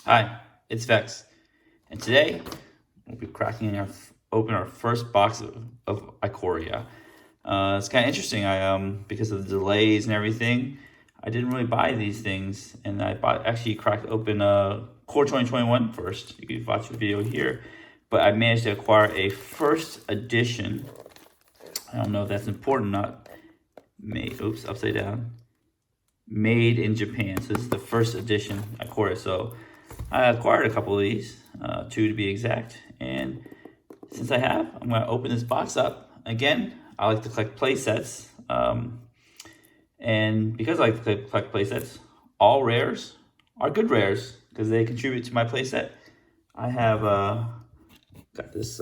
Hi, it's Vex, and today we'll be open our first box of Ikoria. It's kind of interesting. I because of the delays and everything, I didn't really buy these things, and actually cracked open Core 2021 first. You can watch the video here, but I managed to acquire a first edition. I don't know if that's important or not. Oops, upside down. Made in Japan. So this is the first edition Ikoria. So I acquired a couple of these, two to be exact, and since I have, I'm going to open this box up. Again, I like to collect play sets, and because I like to collect play sets, all rares are good rares because they contribute to my play set. I have got this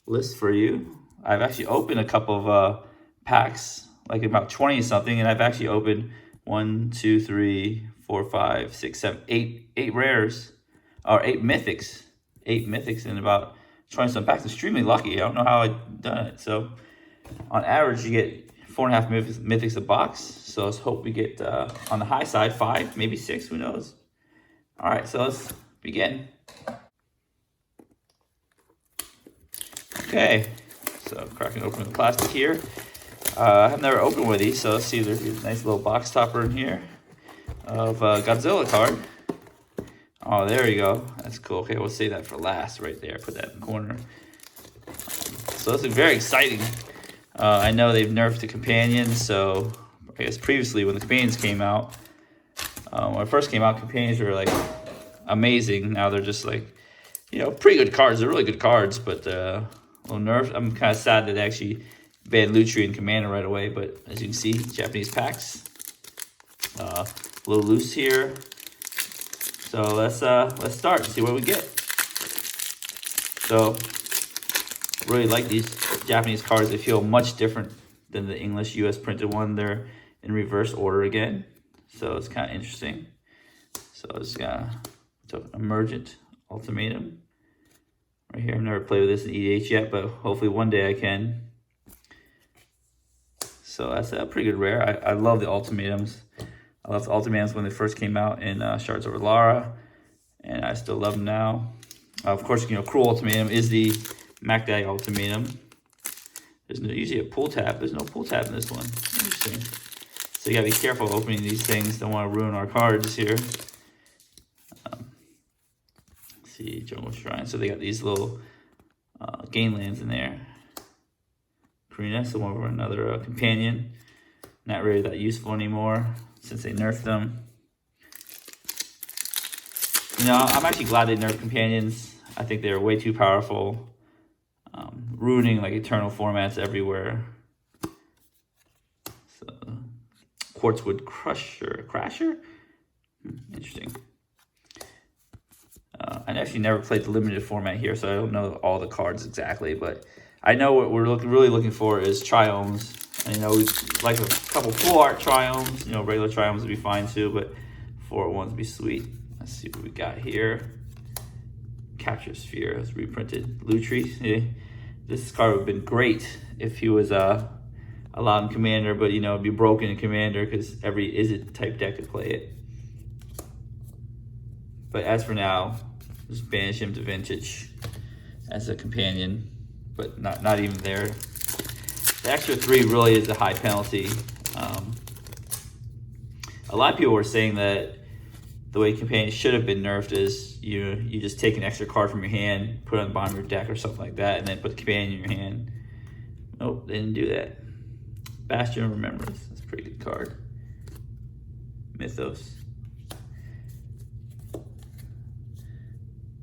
list for you. I've actually opened a couple of packs, like about 20 something, and I've actually opened 1, 2, 3, 4, 5, 6, 7, 8 rares, or 8 mythics. 8 mythics in about 20 some packs. Extremely lucky. I don't know how I've done it. So on average, you get 4.5 mythics a box. So let's hope we get on the high side 5, maybe 6. Who knows? All right, so let's begin. Okay, so cracking open the plastic here. I have never opened one of these, so let's see. There's a nice little box topper in here of Godzilla card. Oh, there you go. That's cool. Okay, we'll save that for last right there. Put that in the corner. So this is very exciting. I know they've nerfed the companions, so I guess previously when the companions came out, when it first came out, companions were like amazing. Now they're just like, pretty good cards. They're really good cards, but a little nerfed. I'm kind of sad that they actually banned Lutri and Commander right away, but as you can see, Japanese packs. A little loose here. So let's start and see what we get. So really like these Japanese cards. They feel much different than the English US printed one. They're in reverse order again. So it's kind of interesting. So it's got Emergent Ultimatum right here. I've never played with this in EDH yet, but hopefully one day I can. So that's a pretty good rare. I love the ultimatums. I loved the ultimatums when they first came out in Shards over Lara, and I still love them now. Of course, Cruel Ultimatum is the Magdai Ultimatum. There's usually a pull tab. There's no pull tab in this one. Interesting. So you gotta be careful opening these things. Don't want to ruin our cards here. Let's see, Jungle Shrine. So they got these little gain lands in there. Karina, so over another companion. Not really that useful anymore since they nerfed them. I'm actually glad they nerfed companions. I think they're way too powerful, ruining like eternal formats everywhere. So, Quartzwood Crasher? Interesting. I actually never played the limited format here, so I don't know all the cards exactly, but I know what we're really looking for is triomes. And we like a couple full art triomes. Regular triomes would be fine too, but 4/1s would be sweet. Let's see what we got here. Capture Sphere is reprinted. Lutri. This card would have been great if he was allowed in Commander, but it'd be broken in Commander because every Izzet type deck could play it. But as for now, just banish him to Vintage as a companion, but not even there. The extra 3 really is a high penalty. A lot of people were saying that the way companions should have been nerfed is you just take an extra card from your hand, put it on the bottom of your deck or something like that, and then put the companion in your hand. Nope, they didn't do that. Bastion of Remembrance, that's a pretty good card. Mythos.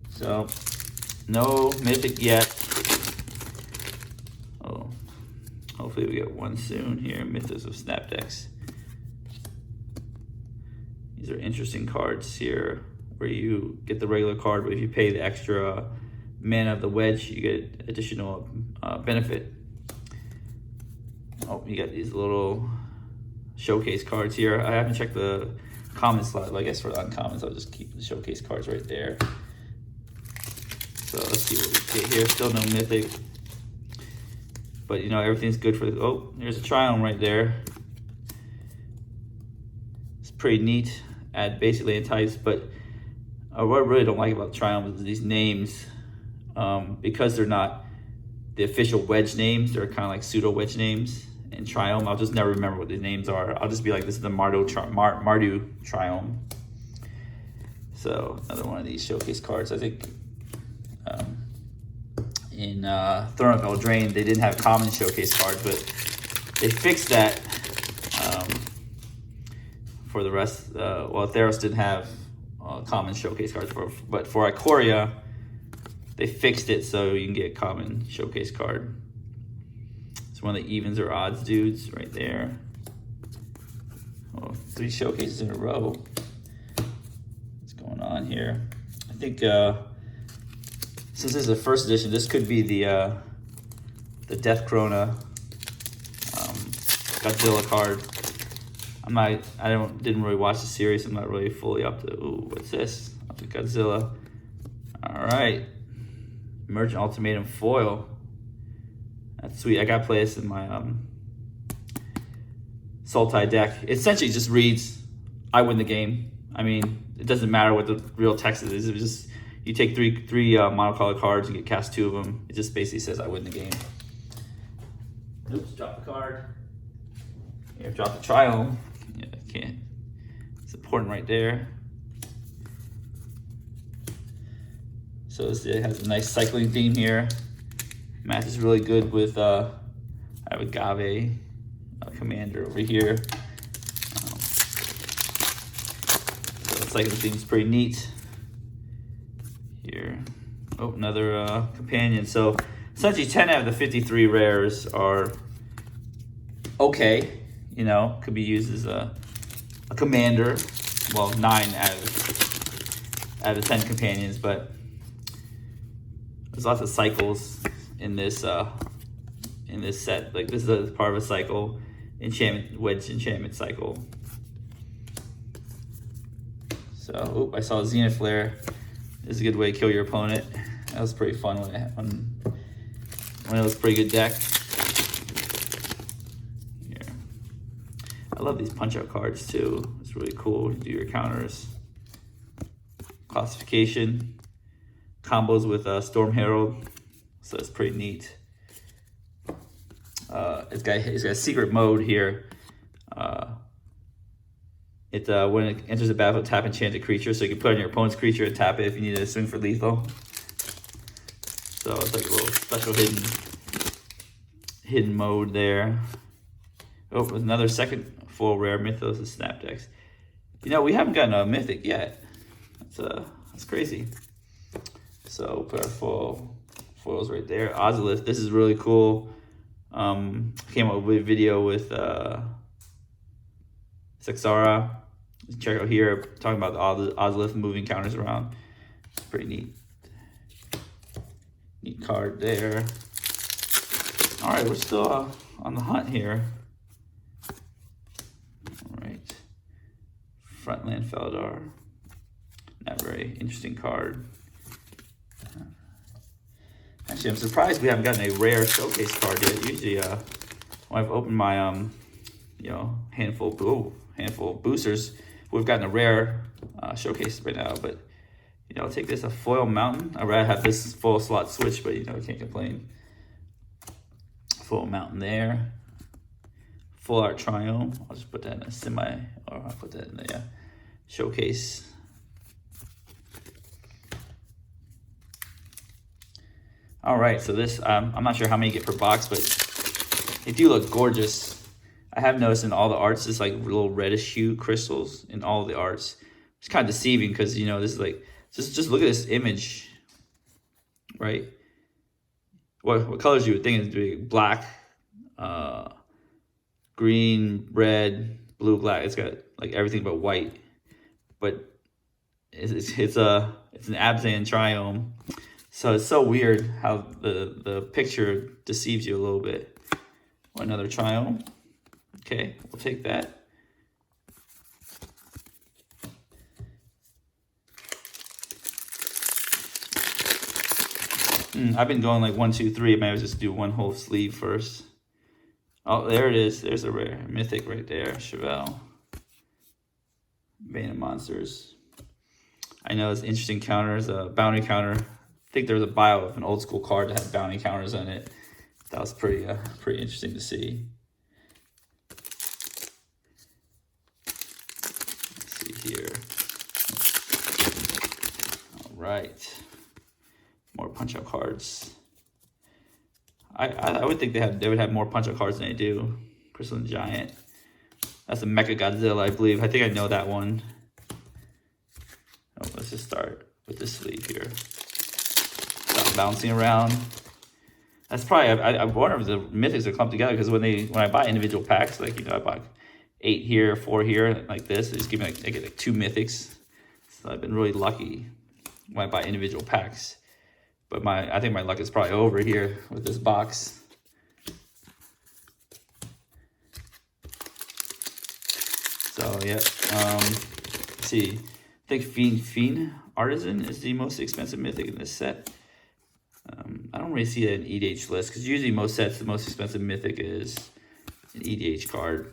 So, no Mythic yet. Oh, hopefully we get one soon here. Mythos of Snap Decks. These are interesting cards here where you get the regular card, but if you pay the extra mana of the wedge, you get additional benefit. Oh, you got these little showcase cards here. I haven't checked the common slot, but I guess for the uncommons, I'll just keep the showcase cards right there. So let's see what we get here. Still no Mythic. But everything's good for there's a Triumph right there. It's pretty neat. Add basic land types, but what I really don't like about Triumph is these names, because they're not the official wedge names, they're kind of like pseudo wedge names. In Triumph, I'll just never remember what the names are. I'll just be like, this is the Mardu Triumph. So another one of these showcase cards. I think in Throne of Eldraine, they didn't have common showcase cards, but they fixed that for the rest. Well, Theros didn't have common showcase cards, but for Ikoria, they fixed it so you can get common showcase card. It's one of the evens or odds dudes right there. Oh, 3 showcases in a row. What's going on here? I think since this is the first edition, this could be the Death Corona Godzilla card. Didn't really watch the series. I'm not really fully up to. Ooh, what's this? Up to Godzilla. All right, Emergent Ultimatum foil. That's sweet. I gotta play this in my Sultai deck. It essentially just reads, "I win the game." I mean, it doesn't matter what the real text is. It just you take three monocolored cards, you get cast 2 of them. It just basically says, "I win the game." Oops, drop the card. Here, drop the Triumph. Yeah, can't. It's important right there. So it has a nice cycling theme here. Matches really good with, I have Agave, Commander over here. So the cycling theme is pretty neat. Here, oh, another companion. So essentially 10 out of the 53 rares are okay. You know, could be used as a commander. Well, 9 out of 10 companions, but there's lots of cycles in this set. Like this is a part of a cycle, wedge enchantment cycle. So, oh, I saw Zenith Flare. This is a good way to kill your opponent. That was pretty fun when it was a pretty good deck. Here, I love these punch out cards too. It's really cool. You do your counters. Classification combos with Storm Herald. So it's pretty neat. It's got a secret mode here. When it enters the battle, tap enchanted creature, so you can put on your opponent's creature and tap it if you need to swing for lethal. So it's like a little special hidden mode there. Oh, another second full rare Mythos and Snap Decks. You know, we haven't gotten a Mythic yet. That's crazy. So put our foils right there. Ozolith, this is really cool. Came up with a video with Sexara. Check out here, talking about the Ozolith moving counters around. It's pretty neat. Neat card there. All right, we're still on the hunt here. All right. Frontland Feldar. Not very interesting card. Actually, I'm surprised we haven't gotten a rare showcase card yet. Usually, when I've opened my handful of boosters, we've gotten a rare showcase right now. But I'll take this, a foil mountain. I'd rather have this full slot switch, but I can't complain. Foil mountain there. Full art Triumph. I'll just put that in a or I'll put that in the showcase. All right, so this, I'm not sure how many you get per box, but they do look gorgeous. I have noticed in all the arts, there's like little reddish hue crystals in all of the arts. It's kind of deceiving because, this is like, just look at this image, right? What colors you would think is black, green, red, blue, black. It's got like everything but white. But it's an Abzan Triome. So it's so weird how the picture deceives you a little bit. Another Triumph. Okay, we'll take that. I've been going like 1, 2, 3. Maybe I'll just do one whole sleeve first. Oh, there it is. There's a rare mythic right there. Chevelle. Bane of Monsters. I know it's interesting counters, bounty counter. I think there was a bio of an old school card that had bounty counters on it. That was pretty interesting to see. Let's see here. All right, more punch out cards. I would think they would have more punch out cards than they do. Crystalline Giant. That's a Mecha Godzilla, I believe. I think I know that one. Oh, let's just start with this sleeve here. Stop bouncing around. That's probably, I wonder if the mythics are clumped together, because when I buy individual packs, like, you know, I bought 8 here, 4 here, like this, they just give me I get like 2 mythics. So I've been really lucky when I buy individual packs. But I think my luck is probably over here with this box. So yeah, let's see. I think Fiend Artisan is the most expensive mythic in this set. I don't really see it in EDH list, because usually most sets the most expensive mythic is an EDH card.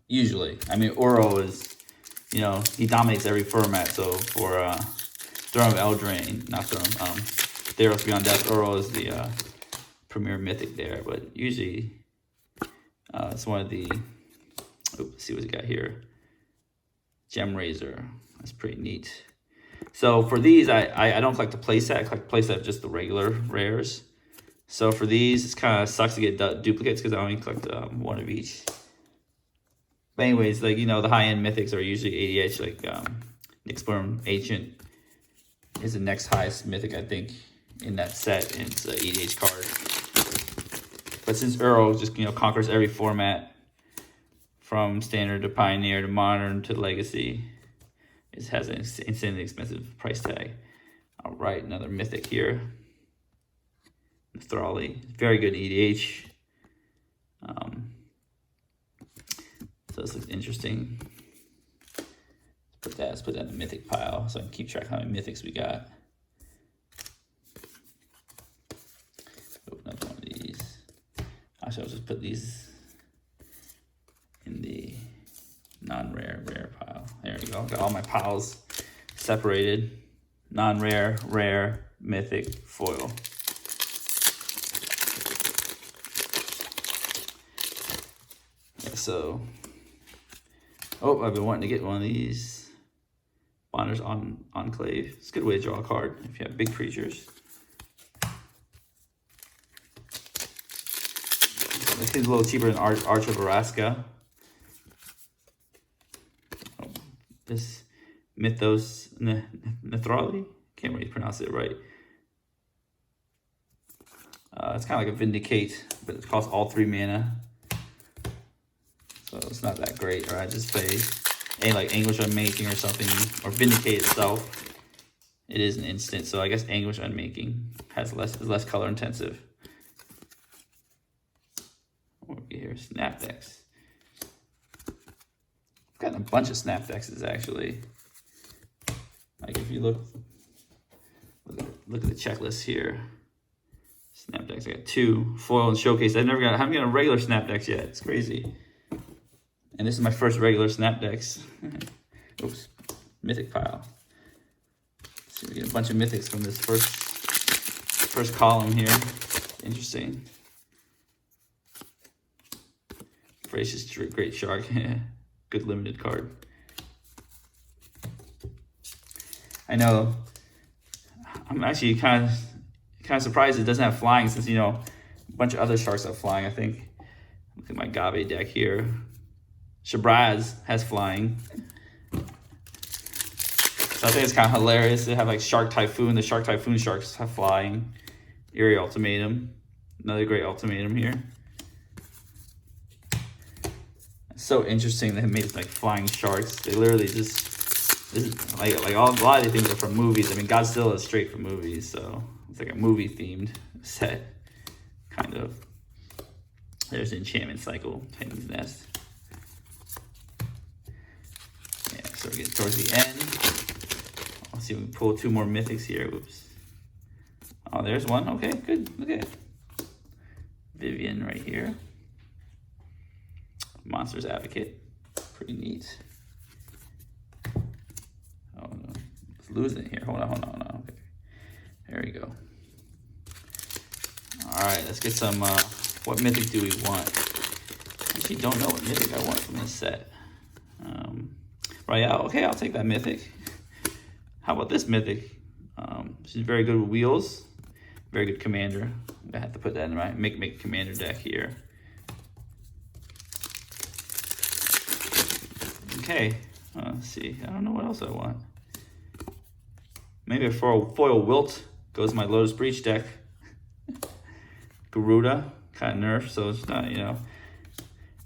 Usually, I mean, Oro is, you know, he dominates every format. So for Throne of Eldraine, not Throne, Theros Beyond Death, Oro is the premier mythic there. But usually, it's one of the. Oops, let's see what we got here. Gem Razor. That's pretty neat. So for these, I don't collect the playset. I collect the playset of just the regular rares. So for these, it kind of sucks to get duplicates, because I only collect one of each. But anyways, like, you know, the high-end mythics are usually ADH, like Nyxbloom Ancient is the next highest mythic, I think, in that set. And it's an ADH card. But since Uro just, you know, conquers every format, from standard to pioneer to modern to legacy, it has an insanely expensive price tag. All right, another mythic here. Thrally, very good EDH. So this looks interesting. Let's put that in the mythic pile so I can keep track of how many mythics we got. Open up one of these. Actually, I'll just put these in the non-rare, rare pile. There we go. Got all my piles separated. Non-rare, rare, mythic, foil. Yeah, so, I've been wanting to get one of these. Bonder's Enclave. It's a good way to draw a card if you have big creatures. This thing's a little cheaper than Arch of Araska. This Mythos Nethrali, can't really pronounce it right. It's kind of like a Vindicate, but it costs all 3 mana, so it's not that great. Or I just play like Anguish Unmaking or something, or Vindicate itself. It is an instant, so I guess Anguish Unmaking is less color intensive. What we here? Snap decks. I've gotten a bunch of snap decks actually. Like if you look at the checklist here. Snap decks, I got 2 foil and showcase. I haven't gotten a regular snap decks yet. It's crazy. And this is my first regular snap decks. Oops, mythic pile. So we get a bunch of mythics from this first column here. Interesting. Voracious Great Shark. Good limited card. I know. I'm actually kind of surprised it doesn't have flying, since, you know, a bunch of other sharks have flying. I think. Look at my Gabe deck here. Shabraz has flying. So I think it's kind of hilarious. They have like Shark Typhoon. The Shark Typhoon sharks have flying. Eerie Ultimatum. Another great ultimatum here. It's so interesting they made like flying sharks. They literally just like a lot of these things are from movies. I mean, Godzilla is straight from movies, so it's like a movie themed set, kind of. There's the Enchantment Cycle, Titan's Nest. Yeah, so we get towards the end. Let's see if we can pull 2 more mythics here. Whoops. Oh, there's one. Okay, good. Look at it. Vivian right here. Monsters Advocate. Pretty neat. losing it here. Hold on. Okay. There we go. All right, let's get some, what mythic do we want? I actually don't know what mythic I want from this set. Royale, okay, I'll take that mythic. How about this mythic? She's very good with wheels. Very good commander. I'm gonna have to put that in my make commander deck here. Okay, let's see. I don't know what else I want. Maybe a foil wilt goes my Lotus Breach deck. Garuda, kind of nerf, so it's not, you know.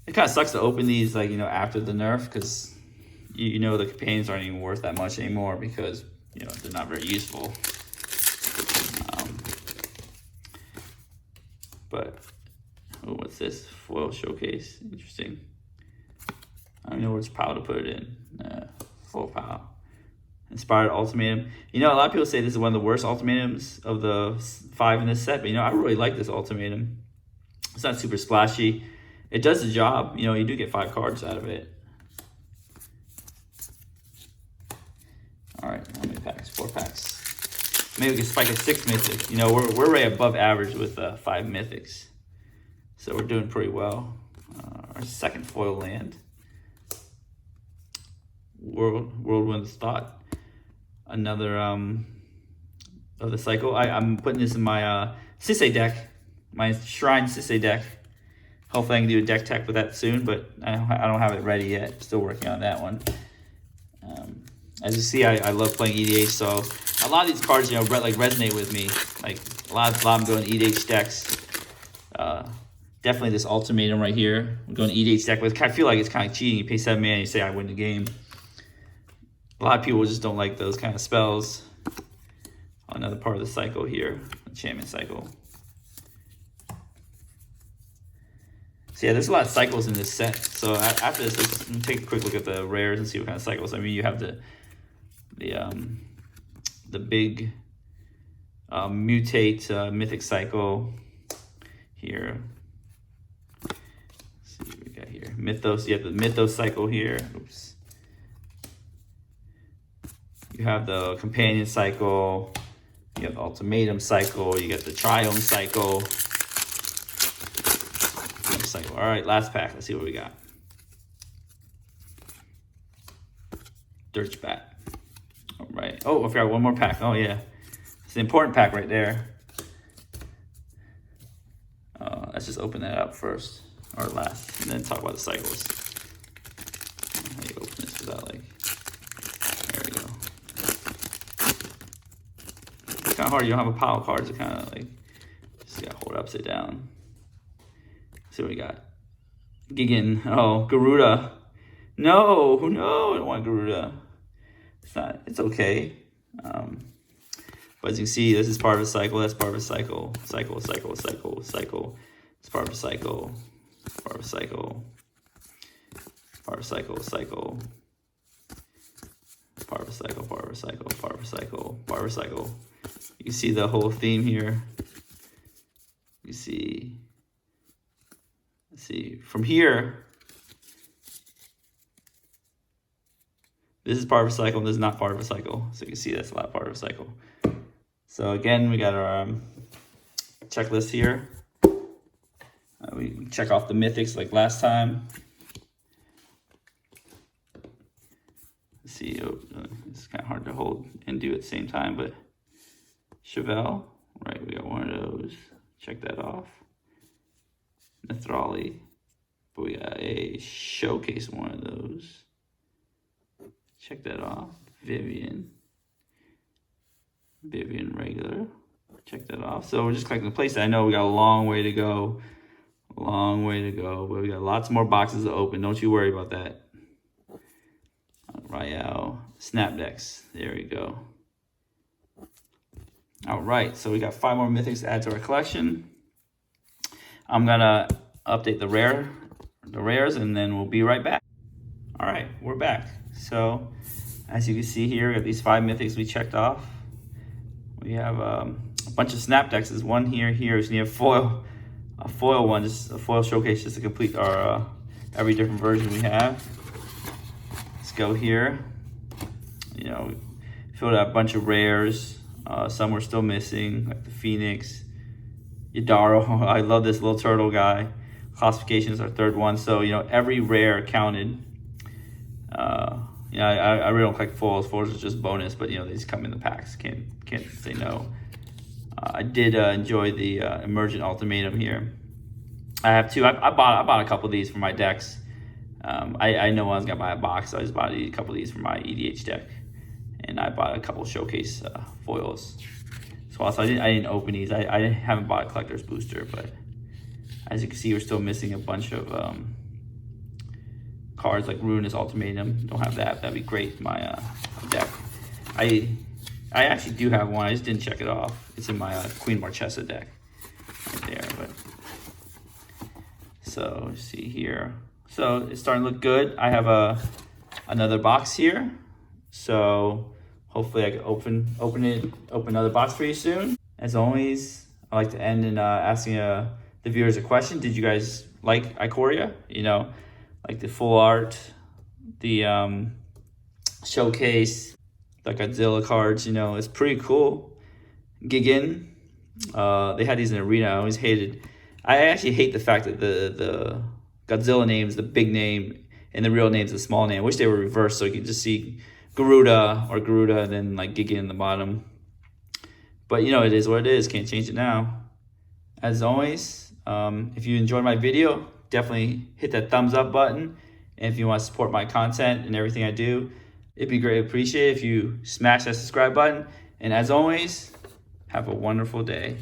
It kind of sucks to open these, like, you know, after the nerf, because you know the companions aren't even worth that much anymore because, you know, they're not very useful. But, oh, what's this? Foil showcase. Interesting. I don't know which pile to put it in. Full pile. Inspired ultimatum. You know, a lot of people say this is one of the worst ultimatums of the 5 in this set, but, you know, I really like this ultimatum. It's not super splashy. It does the job. You know, you do get 5 cards out of it. All right, how many packs? 4 packs. Maybe we can spike a 6 mythic. You know, we're right above average with 5 mythics. So we're doing pretty well. Our second foil land. Whirlwind's Thought. Another of the cycle. I'm putting this in my Sisei deck, my Shrine Sisei deck. Hopefully I can do a deck tech with that soon, but I don't have it ready yet. Still working on that one. As you see, I love playing EDH, so a lot of these cards, you know, like resonate with me. Like a lot of them going EDH decks. Definitely this ultimatum right here. I'm going EDH deck with. I feel like it's kind of cheating. You pay 7 mana, you say I win the game. A lot of people just don't like those kind of spells. Another part of the cycle here, enchantment cycle. So yeah, there's a lot of cycles in this set. So after this, let's take a quick look at the rares and see what kind of cycles. I mean, you have the big mutate mythic cycle here. Let's see what we got here. Mythos. You have the Mythos cycle here. Oops. You have the companion cycle, you have the ultimatum cycle, you got the triumph cycle. All right, last pack. Let's see what we got. Dirtbat. All right. Oh, I forgot one more pack. Oh, yeah. It's an important pack right there. Let's just open that up first, or last, and then talk about the cycles. How do you open this without, like... There we go. It's kind of hard. You don't have a pile of cards. It kind of, like, just got to hold it upside down. See what we got. Gigan. Oh, Garuda. No, I don't want Garuda. It's okay. But as you can see, this is part of a cycle, that's part of a cycle. Cycle. It's part of a cycle. Part of a cycle. Part of a cycle. Part of a cycle. Part of a cycle. You can see the whole theme here. You see. Let's see, from here, this is part of a cycle, and this is not part of a cycle. So you can see that's a lot part of a cycle. So again, we got our checklist here. We check off the mythics like last time. Let's see, it's kind of hard to hold and do at the same time, but Chevelle, right, we got one of those. Check that off. Nethrali, but we got a showcase one of those. Check that off. Vivian regular. Check that off. So we're just collecting the place. I know we got a long way to go. But we got lots more boxes to open. Don't you worry about that. Royale, Snap Decks. There we go. All right, so we got 5 more mythics to add to our collection. I'm gonna update the rares, and then we'll be right back. All right, we're back. So as you can see here, we have these 5 mythics we checked off. We have a bunch of snap decks. There's one here. So we have a foil one, just a foil showcase, just to complete our every different version we have. Let's go here. You know, filled out a bunch of rares. Some were still missing, like the Phoenix, Yadaro. I love this little turtle guy. Classification is our third one, so you know every rare counted. You know, I really don't collect foils. Foils is just bonus, but you know they just come in the packs. Can't say no. I did enjoy the Emergent Ultimatum here. I have two. I bought a couple of these for my decks. I know I was gonna buy a box, so I just bought a couple of these for my EDH deck, and I bought a couple showcase foils. So also I didn't open these. I haven't bought a collector's booster, but as you can see, we're still missing a bunch of cards like Ruinous Ultimatum. Don't have that. That'd be great for my deck. I actually do have one. I just didn't check it off. It's in my Queen Marchesa deck right there. But so let's see here. So it's starting to look good. I have another box here. So hopefully I can open another box for you soon. As always, I like to end in asking the viewers a question. Did you guys like Ikoria? You know, like the full art, the showcase, the Godzilla cards. You know, it's pretty cool. Gigan, they had these in Arena. I actually hate the fact that the Godzilla name is the big name and the real name is the small name. I wish they were reversed so you could just see Garuda and then like Gigan in the bottom. But you know, it is what it is. Can't change it now. As always, if you enjoyed my video, definitely hit that thumbs up button. And if you want to support my content and everything I do, it'd be greatly appreciated if you smash that subscribe button. And as always, have a wonderful day.